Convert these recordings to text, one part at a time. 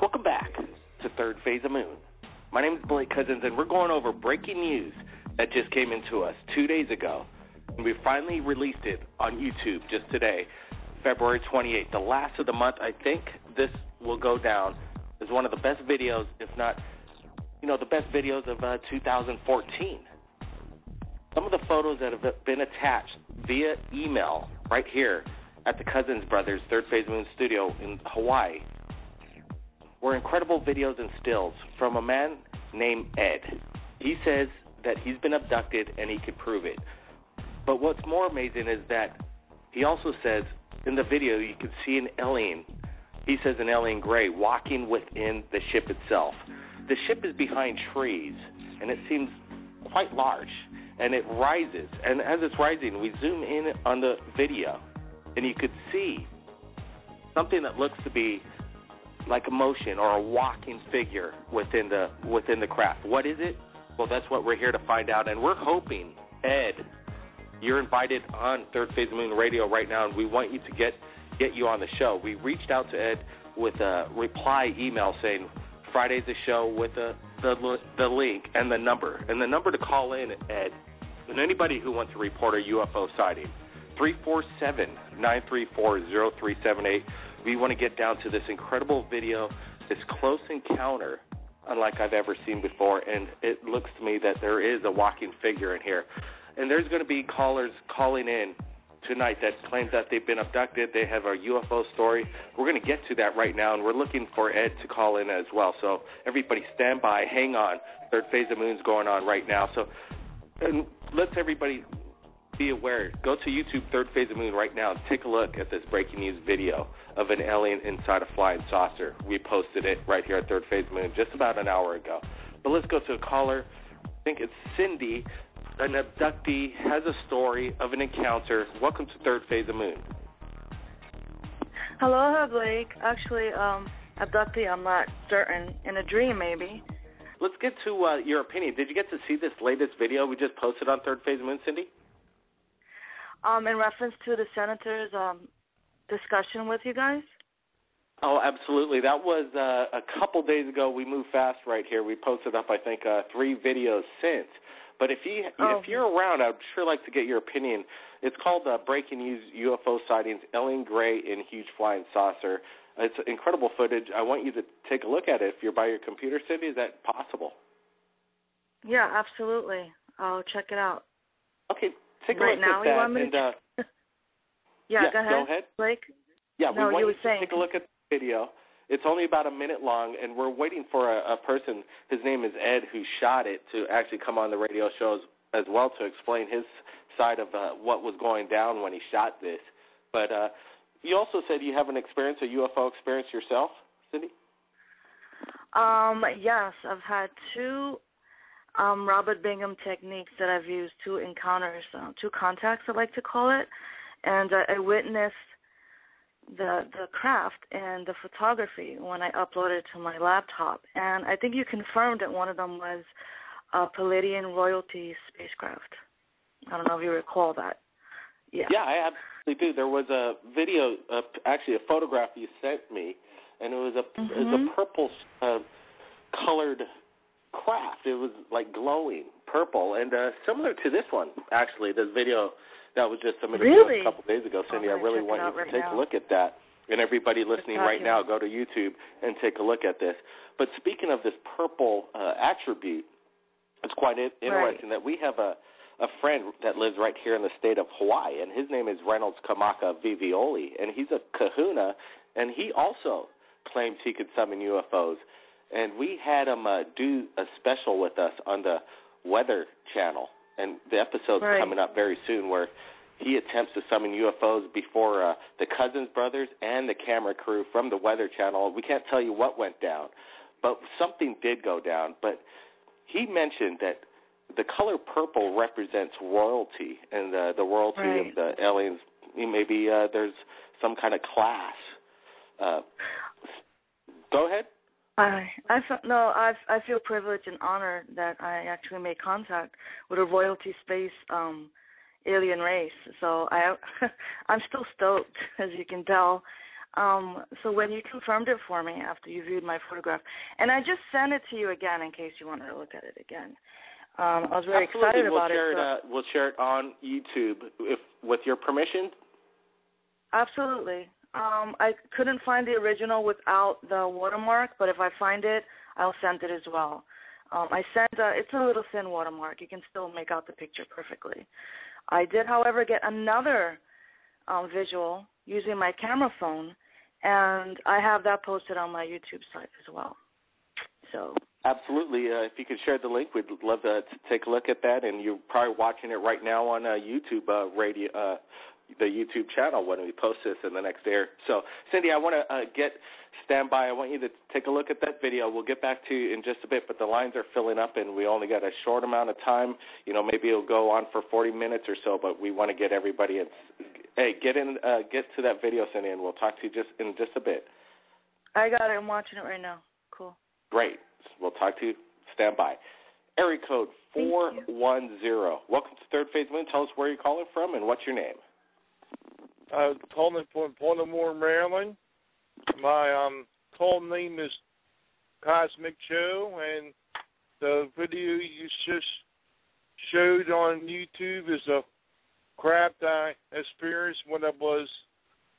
Welcome back to Third Phase of Moon. My name is Blake Cousins, and we're going over breaking news that just came into us 2 days ago. And we finally released it on YouTube just today, February 28th, the last of the month. I think this will go down as one of the best videos, if not, the best videos of 2014. Some of the photos that have been attached via email right here at the Cousins Brothers Third Phase Moon Studio in Hawaii were incredible videos and stills from a man named Ed. He says that he's been abducted and he could prove it. But what's more amazing is that he also says in the video you can see an alien. He says an alien gray walking within the ship itself. The ship is behind trees, and it seems quite large, and it rises. And as it's rising, we zoom in on the video, and you could see something that looks to be like a motion or a walking figure within the craft. What is it? Well, that's what we're here to find out, and we're hoping, Ed, you're invited on Third Phase Moon Radio right now, and we want you to get you on the show. We reached out to Ed with a reply email saying Friday's the show with the link and the number. And the number to call in, Ed, and anybody who wants to report a UFO sighting, 347-934-0378. We want to get down to this incredible video, this close encounter, unlike I've ever seen before, and it looks to me that there is a walking figure in here. And there's going to be callers calling in tonight that claim that they've been abducted. They have a UFO story. We're going to get to that right now, and we're looking for Ed to call in as well. So everybody stand by, hang on. Third Phase of Moon's going on right now. So and let's everybody be aware. Go to YouTube Third Phase of Moon right now and take a look at this breaking news video of an alien inside a flying saucer. We posted it right here at Third Phase of Moon just about an hour ago. But let's go to a caller. I think it's Cindy. An abductee has a story of an encounter. Welcome to Third Phase of Moon. Hello, Blake. Actually, abductee, I'm not certain. In a dream, maybe. Let's get to your opinion. Did you get to see this latest video we just posted on Third Phase of Moon, Cindy? In reference to the senator's discussion with you guys? Oh, absolutely. That was a couple days ago. We moved fast right here. We posted up, I think, 3 videos since. But if you're around, I'd sure like to get your opinion. It's called Breaking News UFO Sightings, Alien Gray in Huge Flying Saucer. It's incredible footage. I want you to take a look at it. If you're by your computer, Cindy, is that possible? Yeah, absolutely. I'll check it out. Okay, take a right look now, at that. You want me to yeah, go ahead. Blake? Yeah, no, we want you you to take a look at the video. It's only about a minute long, and we're waiting for a person, his name is Ed, who shot it, to actually come on the radio shows as well to explain his side of what was going down when he shot this. But you also said you have a UFO experience yourself, Cindy? Yes, I've had 2 Robert Bingham techniques that I've used, 2 encounters, 2 contacts, I like to call it, and I witnessed the craft and the photography when I uploaded it to my laptop. And I think you confirmed that one of them was a Palladian royalty spacecraft. I don't know if you recall that. Yeah, I absolutely do. There was a video, actually a photograph you sent me, and it was a purple colored craft. It was like glowing purple, and similar to this one, actually, this video that was just submitted to us a couple days ago, Cindy. I really want you to take a look at that. And everybody listening right now, go to YouTube and take a look at this. But speaking of this purple attribute, it's quite interesting that we have a friend that lives right here in the state of Hawaii, and his name is Reynolds Kamaka Vivioli, and he's a kahuna, and he also claims he could summon UFOs. And we had him do a special with us on the Weather Channel. And the episode's coming up very soon where he attempts to summon UFOs before the Cousins Brothers and the camera crew from the Weather Channel. We can't tell you what went down, but something did go down. But he mentioned that the color purple represents royalty, and the royalty of the aliens, maybe there's some kind of class. Go ahead. I feel privileged and honored that I actually made contact with a royalty space alien race. So I'm still stoked, as you can tell. So when you confirmed it for me after you viewed my photograph, and I just sent it to you again in case you wanted to look at it again. I was very excited about it. We'll share it on YouTube with your permission. Absolutely. I couldn't find the original without the watermark, but if I find it, I'll send it as well. I sent it's a little thin watermark. You can still make out the picture perfectly. I did, however, get another visual using my camera phone, and I have that posted on my YouTube site as well. So absolutely. If you could share the link, we'd love to take a look at that. And you're probably watching it right now on YouTube the YouTube channel when we post this in the next day. So, Cindy, I want to stand by. I want you to take a look at that video. We'll get back to you in just a bit, but the lines are filling up, and we only got a short amount of time. You know, maybe it'll go on for 40 minutes or so, but we want to get everybody in. Hey, get to that video, Cindy, and we'll talk to you in just a bit. I got it. I'm watching it right now. Cool. Great. We'll talk to you. Stand by. Area code 410. Welcome to Third Phase Moon. Tell us where you're calling from and what's your name. Calling from Baltimore, Maryland. My call name is Cosmic Joe, and the video you just showed on YouTube is a crap that I experienced when I was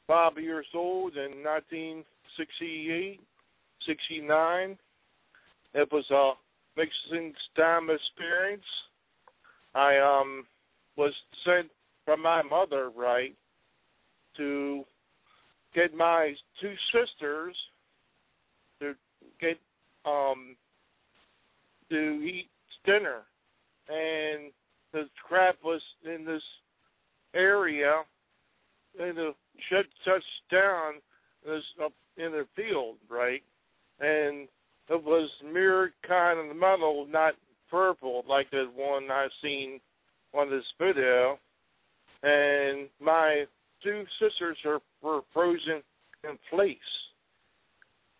5 years old in 1968, 69. It was a mixing time experience. I was sent from my mother, right, to get my two sisters to get to eat dinner, and the crap was in this area, and the shut touched down this up in the field, right, and it was mirrored kind of metal, not purple like the one I've seen on this video, and my two sisters were frozen in place.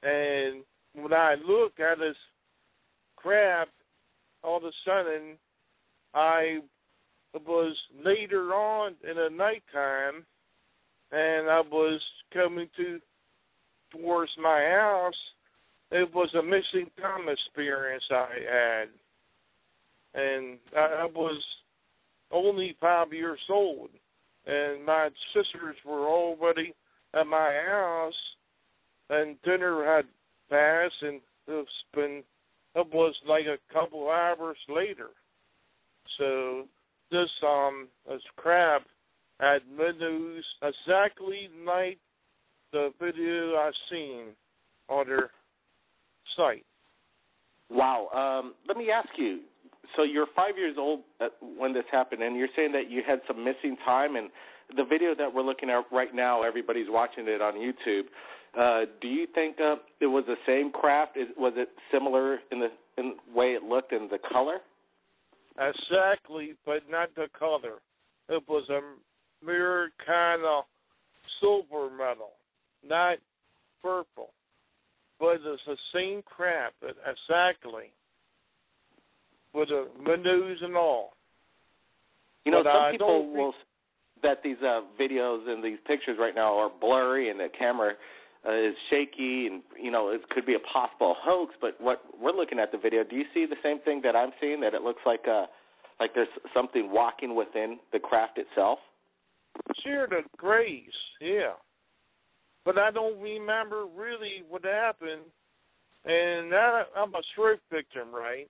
And when I look at this crab, all of a sudden, I was later on in the nighttime, and I was coming towards my house. It was a missing time experience I had. And I was only 5 years old. And my sisters were already at my house, and dinner had passed, and it was like a couple hours later. So this crab had windows exactly like the video I seen on their site. Wow. Let me ask you. So you're 5 years old when this happened, and you're saying that you had some missing time, and the video that we're looking at right now, everybody's watching it on YouTube. Do you think it was the same craft? Was it similar in the way it looked and the color? Exactly, but not the color. It was a mirrored kind of silver metal, not purple. But it's the same craft, exactly, with the windows and all. You know, some people will that these videos and these pictures right now are blurry and the camera is shaky, and, you know, it could be a possible hoax. But what we're looking at the video, do you see the same thing that I'm seeing, that it looks like there's something walking within the craft itself? Sure, the grays, yeah. But I don't remember really what happened. And I'm a stroke victim, right?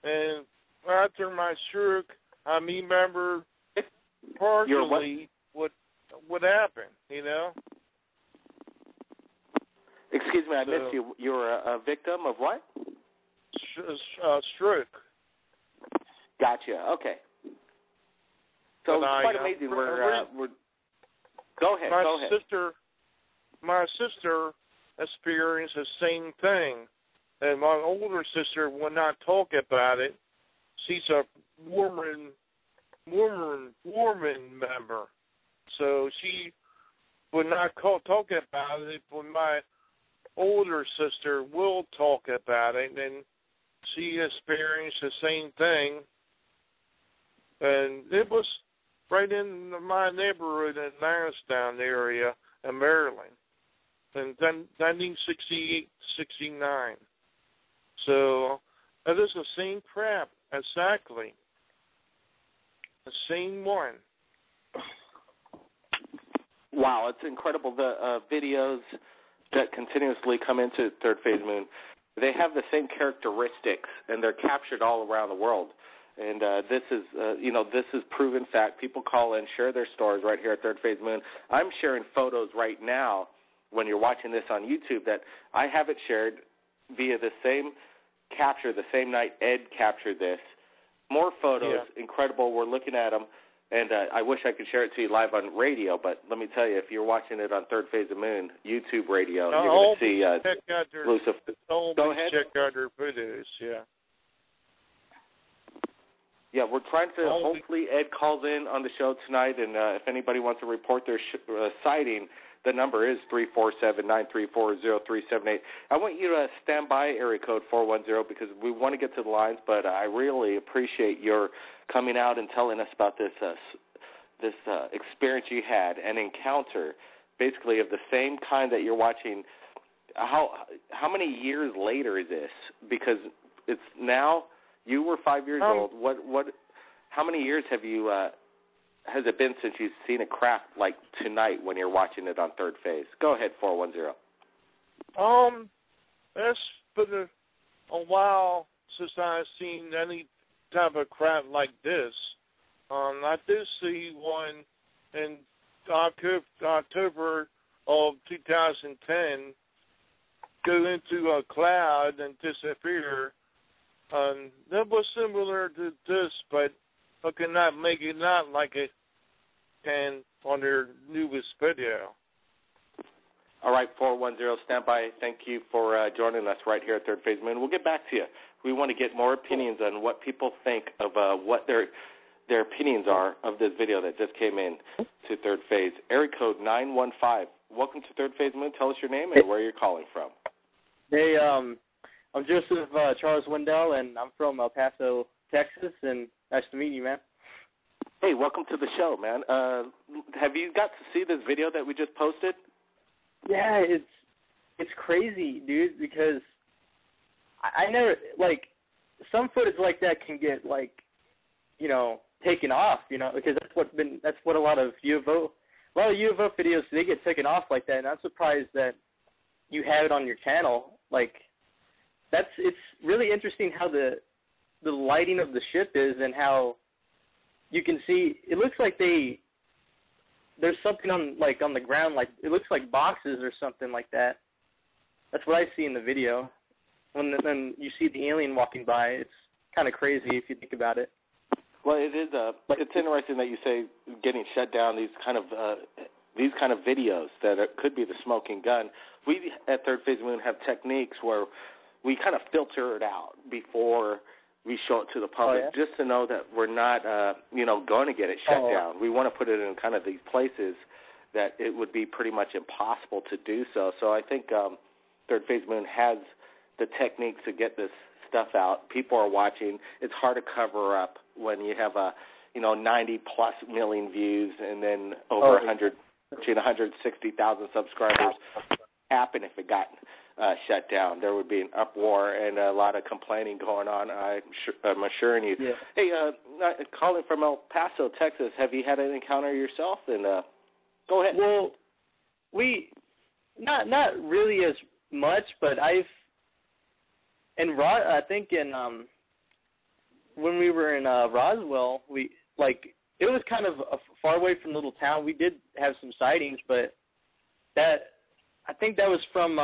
And after my stroke, I remember partially what happened, you know? Excuse me, I missed you. You were a victim of what? Stroke. Gotcha. Okay. So it's quite amazing. We're go ahead. My sister experienced the same thing, and my older sister would not talk about it. She's a Mormon member, so she would not talk about it. But my older sister will talk about it, and she experienced the same thing. And it was right in my neighborhood in Lansdowne area in Maryland. in 1968, 69. So that is the same crap, exactly. The same one. Wow, it's incredible. The videos that continuously come into third phase moon, they have the same characteristics, and they're captured all around the world. And this is proven fact. People call in, share their stories right here at third phase moon. I'm sharing photos right now when you're watching this on YouTube that I have it shared via the same capture, the same night Ed captured this. More photos, incredible. We're looking at them, and I wish I could share it to you live on radio, but let me tell you, if you're watching it on Third Phase of Moon, YouTube radio, you're going to see exclusive. Go ahead. Check out their videos, Yeah, we're trying to, hopefully Ed calls in on the show tonight, and if anybody wants to report their sighting, the number is 347-934-0378. I want you to stand by area code 410 because we want to get to the lines, but I really appreciate your coming out and telling us about this experience you had, an encounter, basically of the same kind that you're watching. How many years later is this? Because it's now, you were 5 years old. How many years have you has it been since you've seen a craft like tonight when you're watching it on Third Phase? Go ahead, 410. It's been a while since I've seen any type of craft like this. I did see one in October of 2010 go into a cloud and disappear. That was similar to this, but I could not make it out like it can on their newest video. All right, 410, stand by. Thank you for joining us right here at Third Phase Moon. We'll get back to you. We want to get more opinions on what people think of what their opinions are of this video that just came in to Third Phase. Area code 915. Welcome to Third Phase Moon. Tell us your name and where you're calling from. Hey, I'm Joseph Charles Wendell, and I'm from El Paso, Texas, and nice to meet you, man. Hey, welcome to the show, man. Have you got to see this video that we just posted? Yeah, it's crazy, dude, because I never, like, some footage like that can get, like, taken off, because that's what a lot of UFO videos, they get taken off like that, and I'm surprised that you have it on your channel. Like, it's really interesting how the lighting of the ship is and how you can see, it looks like there's something on the ground, like it looks like boxes or something like that. That's what I see in the video. When you see the alien walking by, it's kind of crazy if you think about it. Well, it is. It's interesting that you say getting shut down. These kind of videos that could be the smoking gun. We at Third Phase Moon have techniques where we kind of filter it out before we show it to the public, just to know that we're not, going to get it shut down. We want to put it in kind of these places that it would be pretty much impossible to do so. So I think Third Phase Moon has the techniques to get this stuff out. People are watching. It's hard to cover up when you have 90-plus million views and then over 160,000 subscribers. Happen if it got shut down. There would be an uproar and a lot of complaining going on, I'm assuring you. Yeah. Hey, calling from El Paso, Texas, have you had an encounter yourself? And go ahead. Well, we not really as much, but I think when we were in Roswell, it was kind of far away from the little town. We did have some sightings, but I think that was from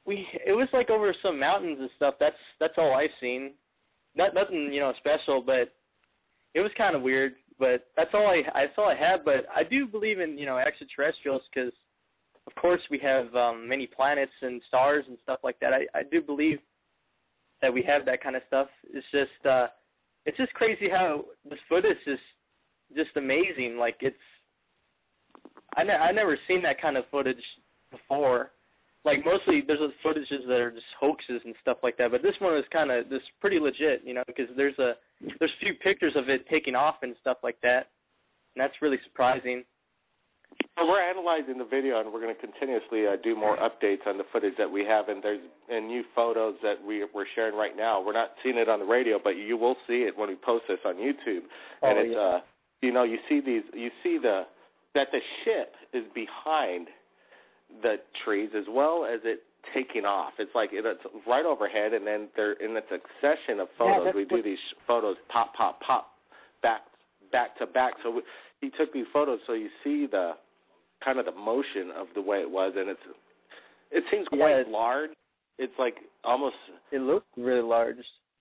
it was like over some mountains and stuff. That's all I've seen. Nothing special, but it was kind of weird. But that's all I have. But I do believe in extraterrestrials because, of course, we have many planets and stars and stuff like that. I do believe that we have that kind of stuff. It's just crazy how this footage is just amazing. Like I never seen that kind of footage before. Like mostly there's footages that are just hoaxes and stuff like that, but this one is kind of just pretty legit, because there's a few pictures of it taking off and stuff like that, and that's really surprising. So we're analyzing the video, and we're going to continuously do more updates on the footage that we have. And there's new photos that we're sharing right now. We're not seeing it on the radio, but you will see it when we post this on YouTube. And it's you see that the ship is behind the trees as well as it taking off. It's like it's right overhead, and then they're in a succession of photos. We do these photos pop, pop, pop, back to back. So he took these photos so you see the kind of the motion of the way it was, and it seems quite large. It's like almost. It looks really large,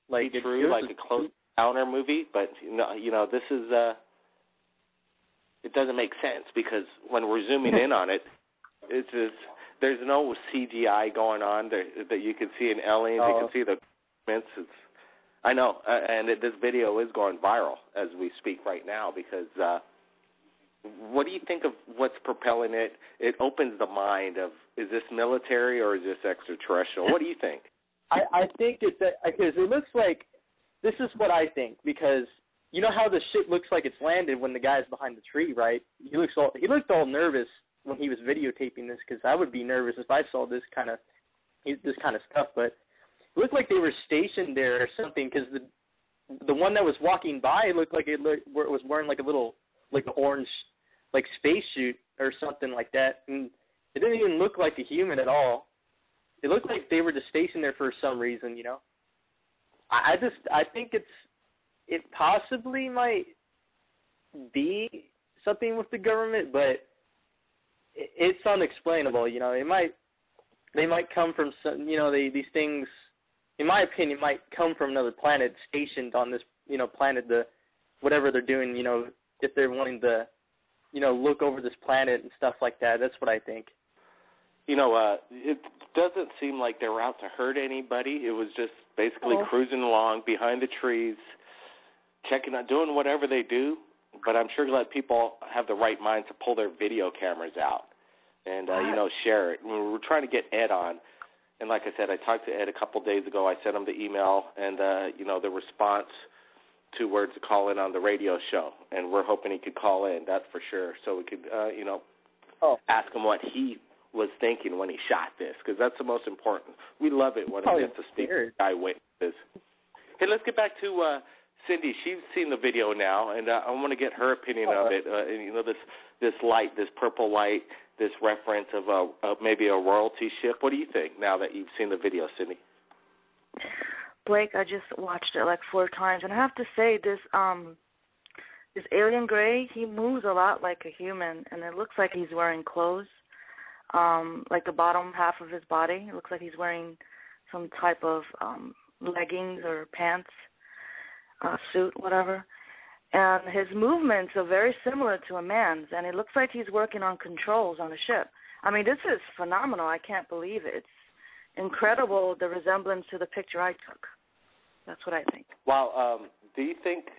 like true, like a close encounter movie. But this is it doesn't make sense because when we're zooming in on it, it's just there's no CGI going on that you can see in aliens. You can see the movements. I know, and this video is going viral as we speak right now because. What do you think of what's propelling it? It opens the mind of, is this military or is this extraterrestrial? What do you think? I think it's because it looks like, this is what I think, because you know how the ship looks like it's landed when the guy's behind the tree, right? He looked all nervous when he was videotaping this, because I would be nervous if I saw this kind of stuff, but it looked like they were stationed there or something, because the one that was walking by looked like it was wearing like a little, like an orange, like spacesuit or something like that, and it didn't even look like a human at all. It looked like they were just stationed there for some reason, you know. I think it possibly might be something with the government, but it's unexplainable, you know. They might come from some, you know, these things, in my opinion, might come from another planet stationed on this, you know, planet, whatever they're doing, you know, if they're wanting to, you know, look over this planet and stuff like that. That's what I think. You know, it doesn't seem like they were out to hurt anybody. It was just basically cruising along behind the trees, checking out, doing whatever they do. But I'm sure let people have the right mind to pull their video cameras out and, share it. We're trying to get Ed on. And like I said, I talked to Ed a couple days ago. I sent him the email, and, the response 2 words to call in on the radio show, and we're hoping he could call in, that's for sure, so we could, ask him what he was thinking when he shot this, because that's the most important. We love it when we get to speak to eyewitnesses. Hey, let's get back to Cindy. She's seen the video now, and I want to get her opinion of it. This light, this purple light, this reference of maybe a royalty ship. What do you think now that you've seen the video, Cindy? Blake, I just watched it like 4 times, and I have to say this alien gray, he moves a lot like a human, and it looks like he's wearing clothes, like the bottom half of his body. It looks like he's wearing some type of leggings or pants, suit, whatever. And his movements are very similar to a man's, and it looks like he's working on controls on a ship. I mean, this is phenomenal. I can't believe it. It's incredible, the resemblance to the picture I took. That's what I think. Wow. Do you think,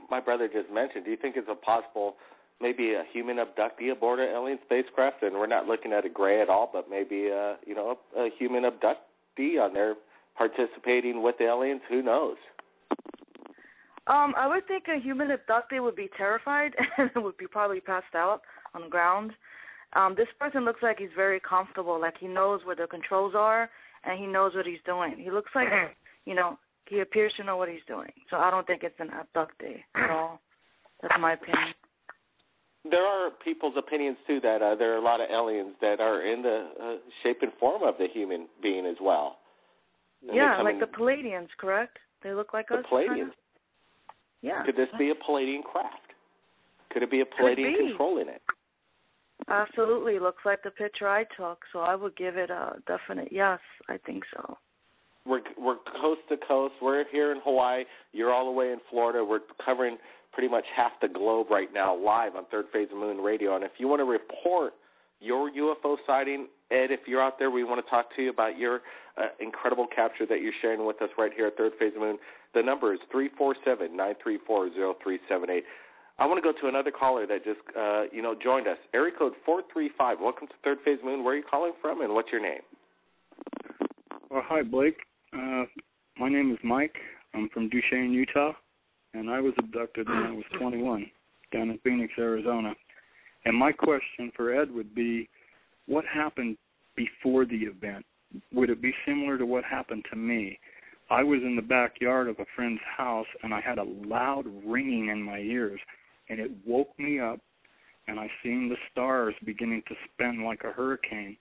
my brother just mentioned, do you think it's a possible, maybe a human abductee aboard an alien spacecraft, and we're not looking at a gray at all, but maybe, a human abductee on there participating with the aliens? Who knows? I would think a human abductee would be terrified and would be probably passed out on the ground. This person looks like he's very comfortable, like he knows where the controls are and he knows what he's doing. He looks like, he appears to know what he's doing. So I don't think it's an abductee at all. That's my opinion. There are people's opinions, too, that there are a lot of aliens that are in the shape and form of the human being as well. And yeah, like the Palladians, correct? They look like us. The Palladians? Kind of? Yeah. Could this be a Palladian craft? Could it be a Palladian controlling it? Absolutely. Looks like the picture I took, so I would give it a definite yes. I think so. We're coast to coast. We're here in Hawaii. You're all the way in Florida. We're covering pretty much half the globe right now live on Third Phase of Moon Radio. And if you want to report your UFO sighting, Ed, if you're out there, we want to talk to you about your incredible capture that you're sharing with us right here at Third Phase of Moon. The number is 347-934-0378. I want to go to another caller that just, joined us. Area code 435. Welcome to Third Phase Moon. Where are you calling from, and what's your name? Well, hi, Blake. My name is Mike. I'm from Duchesne, Utah, and I was abducted when I was 21 down in Phoenix, Arizona. And my question for Ed would be, what happened before the event? Would it be similar to what happened to me? I was in the backyard of a friend's house, and I had a loud ringing in my ears, and it woke me up, and I seen the stars beginning to spin like a hurricane,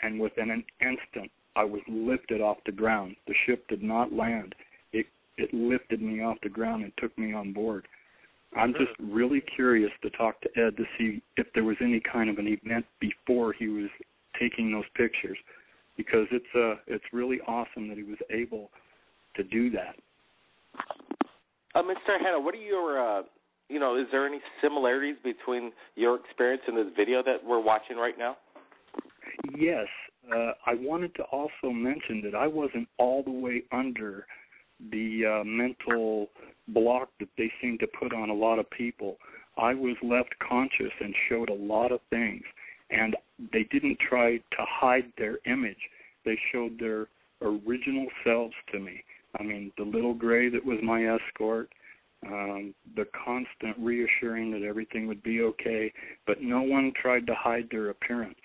and within an instant, I was lifted off the ground. The ship did not land. It lifted me off the ground and took me on board. I'm just really curious to talk to Ed to see if there was any kind of an event before he was taking those pictures, because it's really awesome that he was able to do that. Mr. Hanna, what are your, is there any similarities between your experience and this video that we're watching right now? Yes. I wanted to also mention that I wasn't all the way under the mental block that they seem to put on a lot of people. I was left conscious and showed a lot of things, and they didn't try to hide their image. They showed their original selves to me. I mean, the little gray that was my escort, the constant reassuring that everything would be okay, but no one tried to hide their appearance.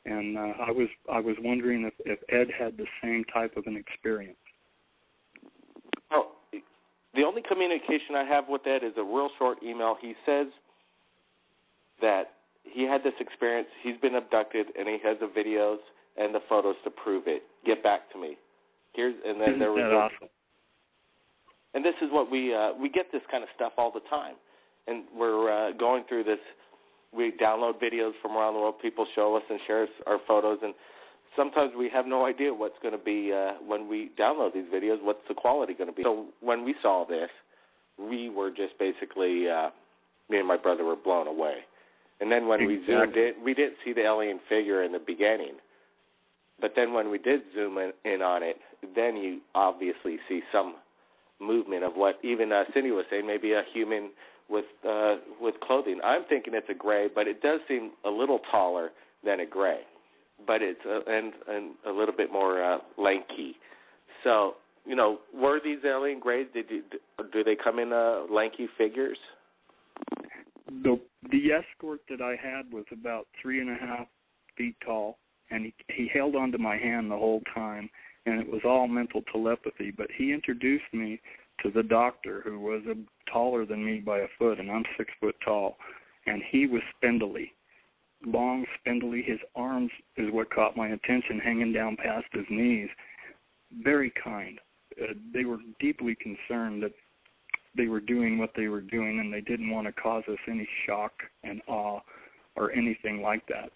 And I was wondering if Ed had the same type of an experience. Oh, the only communication I have with Ed is a real short email. He says that he had this experience, he's been abducted, and he has the videos and the photos to prove it. Get back to me. Isn't that awesome? And this is what we get this kind of stuff all the time, and we're going through this. We download videos from around the world. People show us and share our photos, and sometimes we have no idea what's going to be when we download these videos. What's the quality going to be? So when we saw this, we were just basically me and my brother were blown away. And then when we zoomed in, we didn't see the alien figure in the beginning. But then when we did zoom in on it, then you obviously see some movement of what even Cindy was saying, maybe a human with clothing. I'm thinking it's a gray, but it does seem a little taller than a gray. But it's and a little bit more lanky. So, were these alien grays? Do they come in lanky figures? The escort that I had was about 3.5 feet tall, and he held onto my hand the whole time, and it was all mental telepathy. But he introduced me to the doctor, who was taller than me by a foot, and I'm 6 foot tall, and he was spindly. Long, spindly. His arms is what caught my attention, hanging down past his knees. Very kind. They were deeply concerned that they were doing what they were doing, and they didn't want to cause us any shock and awe or anything like that.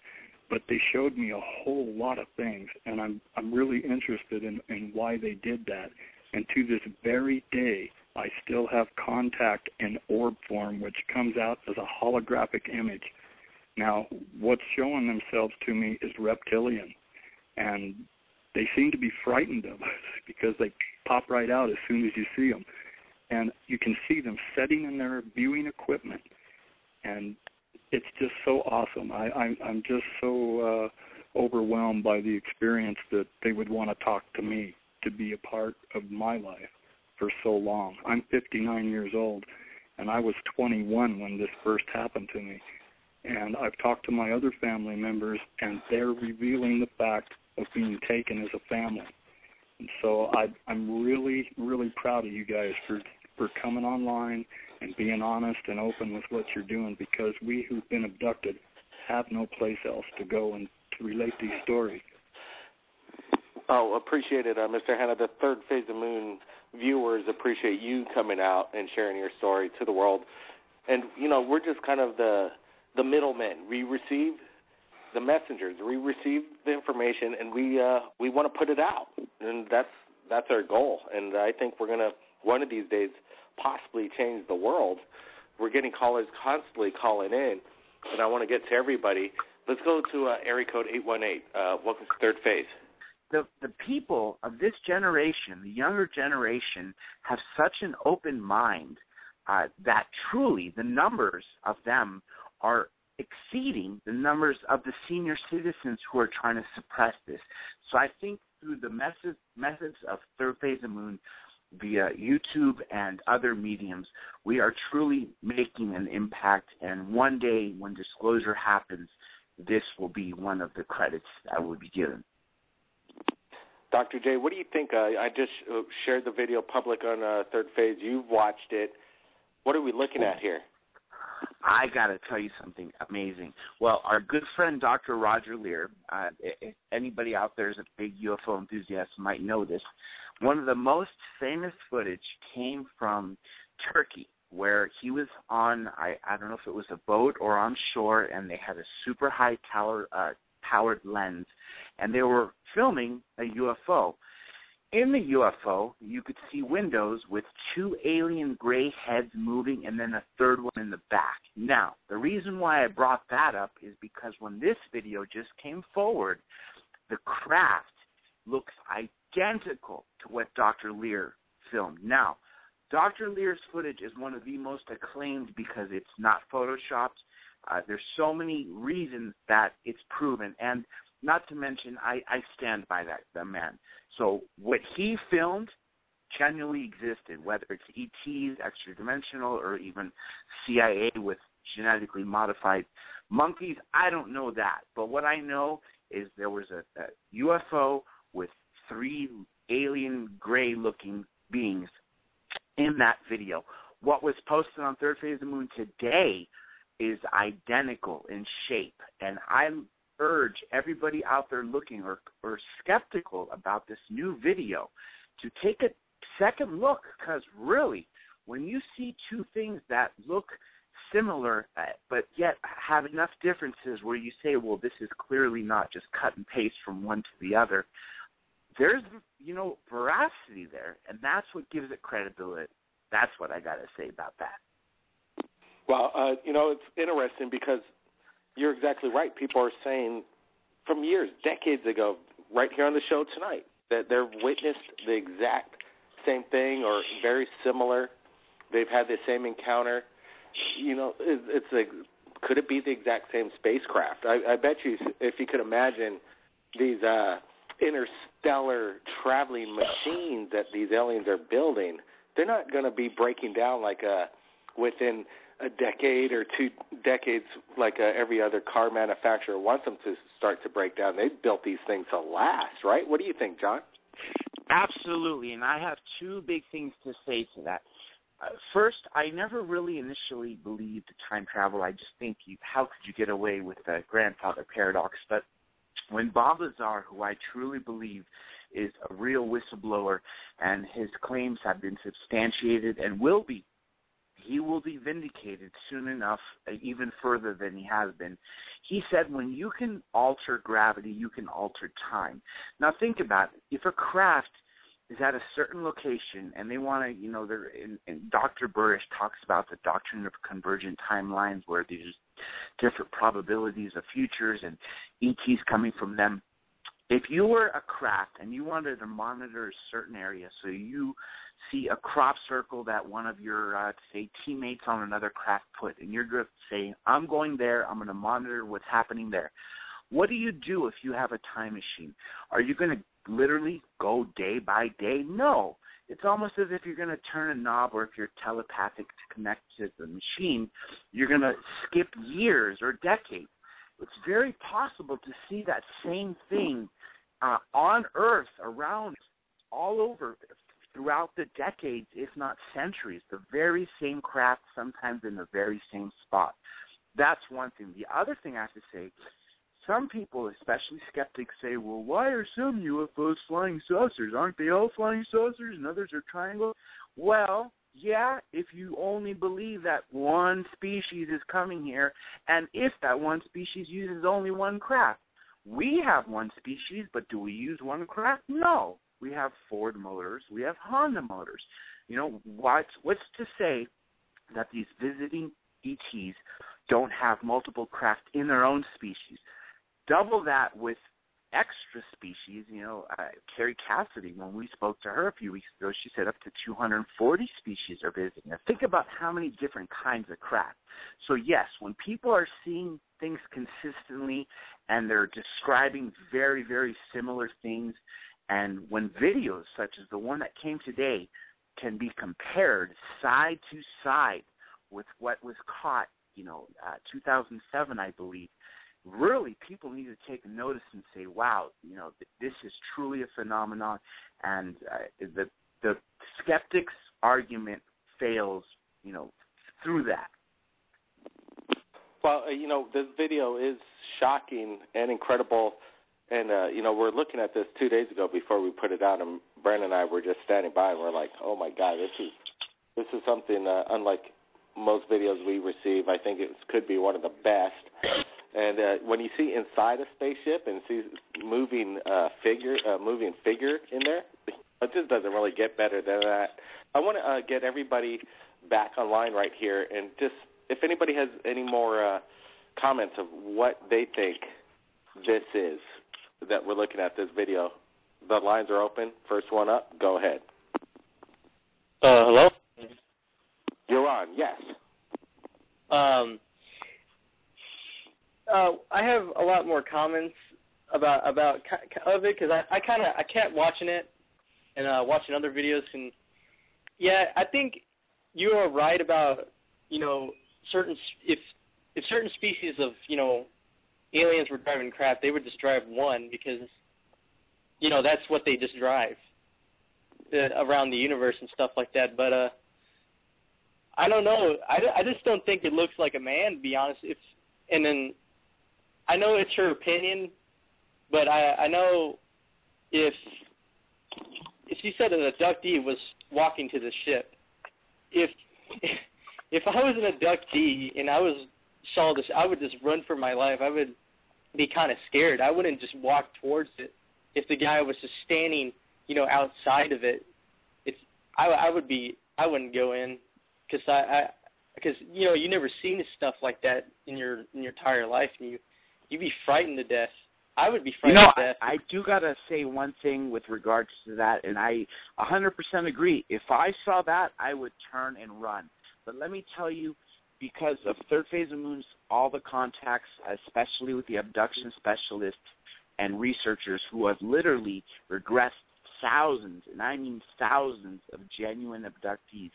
But they showed me a whole lot of things, and I'm really interested in why they did that. And to this very day, I still have contact in orb form, which comes out as a holographic image. Now, what's showing themselves to me is reptilian, and they seem to be frightened of us because they pop right out as soon as you see them. And you can see them setting in their viewing equipment, and it's just so awesome. I'm just so overwhelmed by the experience that they would want to talk to me, to be a part of my life for so long. I'm 59 years old, and I was 21 when this first happened to me. And I've talked to my other family members, and they're revealing the fact of being taken as a family. And so I'm really, really proud of you guys for coming online and being honest and open with what you're doing, because we who've been abducted have no place else to go and to relate these stories. Oh, appreciate it, Mr. Hanna. The Third Phase of Moon viewers appreciate you coming out and sharing your story to the world. And, we're just kind of the middlemen. We receive the messengers. We receive the information, and we want to put it out. And that's our goal. And I think we're going to, one of these days, possibly change the world. We're getting callers constantly calling in, and I want to get to everybody. Let's go to area code 818. Welcome to Third Phase. The people of this generation, the younger generation, have such an open mind that truly the numbers of them are exceeding the numbers of the senior citizens who are trying to suppress this. So I think through the methods of Third Phase of Moon, via YouTube and other mediums, we are truly making an impact. And one day when disclosure happens, this will be one of the credits that will be given. Dr. J, what do you think? I just shared the video public on Third Phase. You've watched it. What are we looking at here? I got to tell you something amazing. Well, our good friend Dr. Roger Lear, if anybody out there is a big UFO enthusiast might know this, one of the most famous footage came from Turkey, where he was on, I don't know if it was a boat or on shore, and they had a super high powered lens, and they were filming a UFO. In the UFO, you could see windows with two alien gray heads moving and then a third one in the back. Now, the reason why I brought that up is because when this video just came forward, the craft looks identical to what Dr. Lear filmed. Now, Dr. Lear's footage is one of the most acclaimed because it's not photoshopped. There's so many reasons that it's proven, and not to mention, I stand by the man. So what he filmed genuinely existed, whether it's ETs, extra-dimensional, or even CIA with genetically modified monkeys. I don't know that. But what I know is there was a UFO with three alien gray-looking beings in that video. What was posted on Third Phase of the Moon today is identical in shape, and I urge everybody out there looking or skeptical about this new video to take a second look, because really, when you see two things that look similar but yet have enough differences where you say, well, this is clearly not just cut and paste from one to the other, there's, veracity there, and that's what gives it credibility. That's what I got to say about that. Well, it's interesting because you're exactly right. People are saying from years, decades ago, right here on the show tonight, that they've witnessed the exact same thing or very similar. They've had the same encounter. It's like, could it be the exact same spacecraft? I bet you, if you could imagine these interstellar traveling machines that these aliens are building, they're not going to be breaking down like within a decade or 2 decades like every other car manufacturer wants them to start to break down. They've built these things to last, right? What do you think, John? Absolutely, and I have two big things to say to that. First, I never really initially believed time travel. I just think, how could you get away with the grandfather paradox? But when Bob Lazar, who I truly believe is a real whistleblower, and his claims have been substantiated and he will be vindicated soon enough, even further than he has been. He said when you can alter gravity, you can alter time. Now think about it. If a craft is at a certain location and they want to, they're and Dr. Burrish talks about the doctrine of convergent timelines where there's different probabilities of futures and ETs coming from them. If you were a craft and you wanted to monitor a certain area, so you see a crop circle that one of your, say, teammates on another craft put, and you're going to say, I'm going there, I'm going to monitor what's happening there. What do you do if you have a time machine? Are you going to literally go day by day? No. It's almost as if you're going to turn a knob, or if you're telepathic to connect to the machine, you're going to skip years or decades. It's very possible to see that same thing on Earth, around, all over, throughout the decades, if not centuries, the very same craft, sometimes in the very same spot. That's one thing. The other thing I have to say, some people, especially skeptics, say, well, why are some UFOs flying saucers? Aren't they all flying saucers and others are triangles? Well, yeah, if you only believe that one species is coming here, and if that one species uses only one craft. We have one species, but do we use one craft? No. We have Ford motors. We have Honda motors. What's to say that these visiting ETs don't have multiple craft in their own species? Double that with extra species. Carrie Cassidy, when we spoke to her a few weeks ago, she said up to 240 species are visiting. Now, think about how many different kinds of craft. So, yes, when people are seeing things consistently and they're describing very, very similar things, and when videos such as the one that came today can be compared side to side with what was caught, 2007, I believe, really people need to take notice and say, wow, this is truly a phenomenon, and the skeptics' argument fails, through that. Well, this video is shocking and incredible, and, we're looking at this 2 days ago before we put it out, and Brandon and I were just standing by, and we're like, oh, my God, this is something unlike most videos we receive. I think it could be one of the best. And when you see inside a spaceship and see moving figure in there, it just doesn't really get better than that. I want to get everybody back online right here, and just if anybody has any more comments of what they think this is that we're looking at this video, the lines are open. First one up, go ahead. Hello? You're on, yes. I have a lot more comments about of it, because I kept watching it and watching other videos, and yeah, I think you are right about certain if certain species of aliens were driving craft, they would just drive one, because that's what they just drive around the universe and stuff like that. But I don't know. I just don't think it looks like a man, to be honest. And then I know it's her opinion, but I know if she said an abductee was walking to the ship, if I was an abductee and I saw this, I would just run for my life. I would be kind of scared. I wouldn't just walk towards it. If the guy was just standing, outside of it, I wouldn't go in, because you never seen stuff like that in your entire life, and you'd be frightened to death. I would be frightened to death. I do gotta say one thing with regards to that, and I 100% agree. If I saw that, I would turn and run. But let me tell you, because of third phase of moons, all the contacts, especially with the abduction specialists and researchers who have literally regressed thousands, and I mean thousands, of genuine abductees,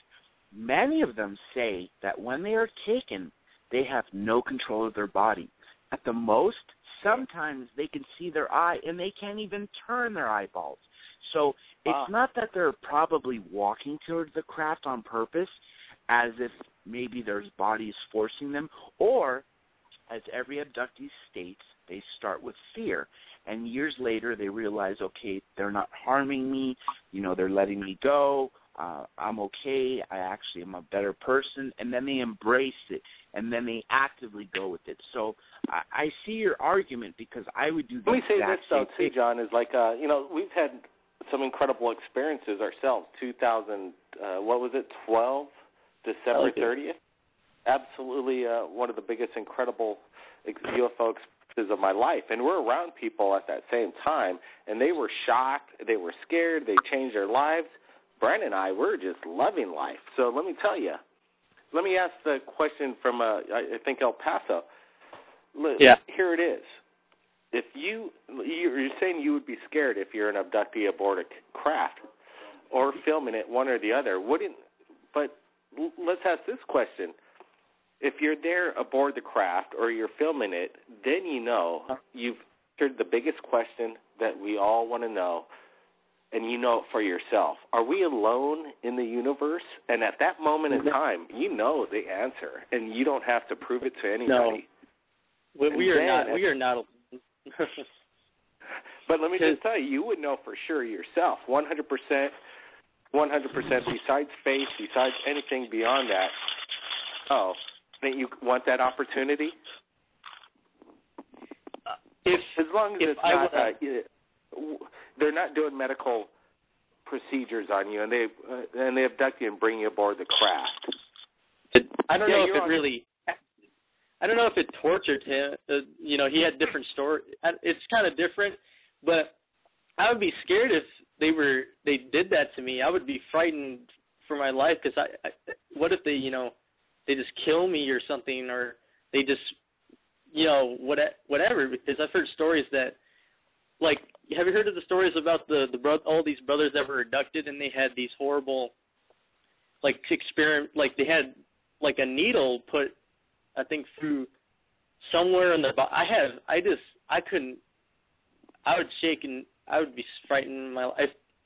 many of them say that when they are taken, they have no control of their body. At the most, sometimes they can see their eye, and they can't even turn their eyeballs. So it's not that they're probably walking toward the craft on purpose, as if maybe their body is forcing them, or, as every abductee states, they start with fear. And years later, they realize, okay, they're not harming me, they're letting me go, I'm okay, I actually am a better person, and then they embrace it, and then they actively go with it. So I see your argument, because I would do the exact same thing. Let me say this, though, too, John, is like, we've had some incredible experiences ourselves. 12, December 30th? Absolutely one of the biggest incredible UFO experiences of my life. And we're around people at that same time, and they were shocked, they were scared, they changed their lives. Brandon and I, we're just loving life. So let me tell you. Let me ask the question from, I think, El Paso. Yeah. Here it is. If you're saying you would be scared if you're an abductee aboard a craft or filming it, one or the other. But let's ask this question. If you're there aboard the craft or you're filming it, then you've answered the biggest question that we all want to know, and you know it for yourself. Are we alone in the universe? And at that moment in time, you know the answer, and you don't have to prove it to anybody. No, we are not alone. But let me just tell you, you would know for sure yourself, 100%, 100%, besides space, besides anything beyond that. Oh, think you want that opportunity? As long as it's not, they're not doing medical procedures on you, and they abduct you and bring you aboard the craft. I don't know if it really. I don't know if it tortured him. He had different story. It's kind of different, but I would be scared if they did that to me. I would be frightened for my life, because what if they just kill me or something, or they just whatever. Because I've heard stories that, like, have you heard of the stories about all these brothers that were abducted and they had these horrible experiment, they had a needle put, I think, through somewhere in the I couldn't. I would shake and I would be frightened.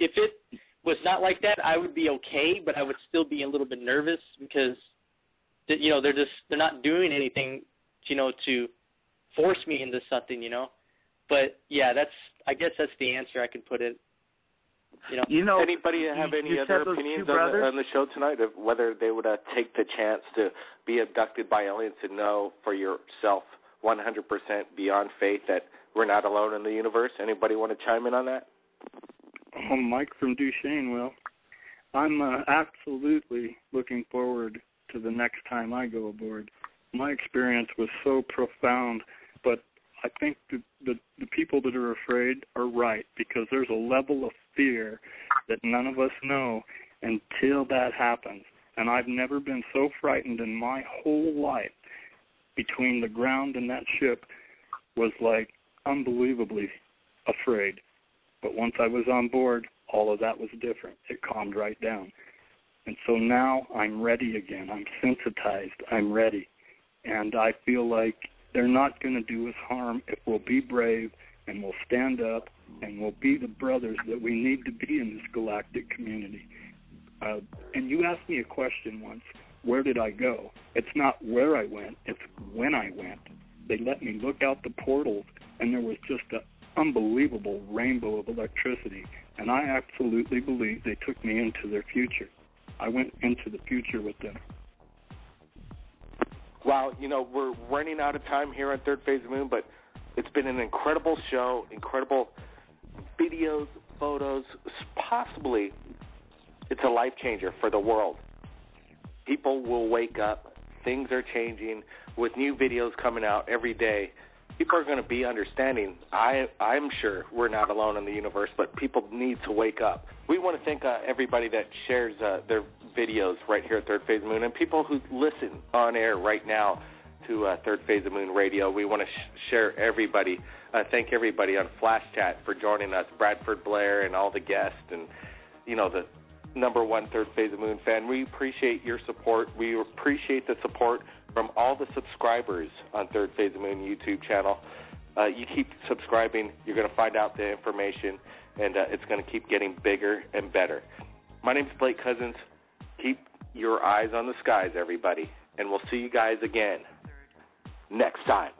If it was not like that, I would be okay, but I would still be a little bit nervous because they're not doing anything, to force me into something, But yeah, I guess that's the answer I could put it. Anybody have any other opinions on the show tonight of whether they would take the chance to be abducted by aliens and know for yourself 100% beyond faith that we're not alone in the universe? Anybody want to chime in on that? Mike from Duchesne. Well, I'm absolutely looking forward to the next time I go aboard. My experience was so profound, but I think the people that are afraid are right, because there's a level of fear that none of us know until that happens. And I've never been so frightened in my whole life. Between the ground and that ship was unbelievably afraid. But once I was on board, all of that was different. It calmed right down. And so now I'm ready again. I'm sensitized. I'm ready. And I feel like they're not going to do us harm if we'll be brave and we'll stand up and we'll be the brothers that we need to be in this galactic community. And you asked me a question once, where did I go? It's not where I went, it's when I went. They let me look out the portals, and there was just an unbelievable rainbow of electricity. And I absolutely believe they took me into their future. I went into the future with them. Wow, we're running out of time here on Third Phase of the Moon, but it's been an incredible show, incredible videos, photos. Possibly it's a life changer for the world. People will wake up. Things are changing with new videos coming out every day. People are going to be understanding. I'm sure we're not alone in the universe, but people need to wake up. We want to thank everybody that shares their videos right here at Third Phase of the Moon, and people who listen on air right now to Third Phase of the Moon Radio. We want to share everybody, thank everybody on Flash Chat for joining us, Bradford Blair and all the guests, and the number one Third Phase of the Moon fan. We appreciate your support. We appreciate the support from all the subscribers on Third Phase of the Moon YouTube channel. You keep subscribing, you're going to find out the information, and it's going to keep getting bigger and better. My name's Blake Cousins. Keep your eyes on the skies, everybody, and we'll see you guys again next time.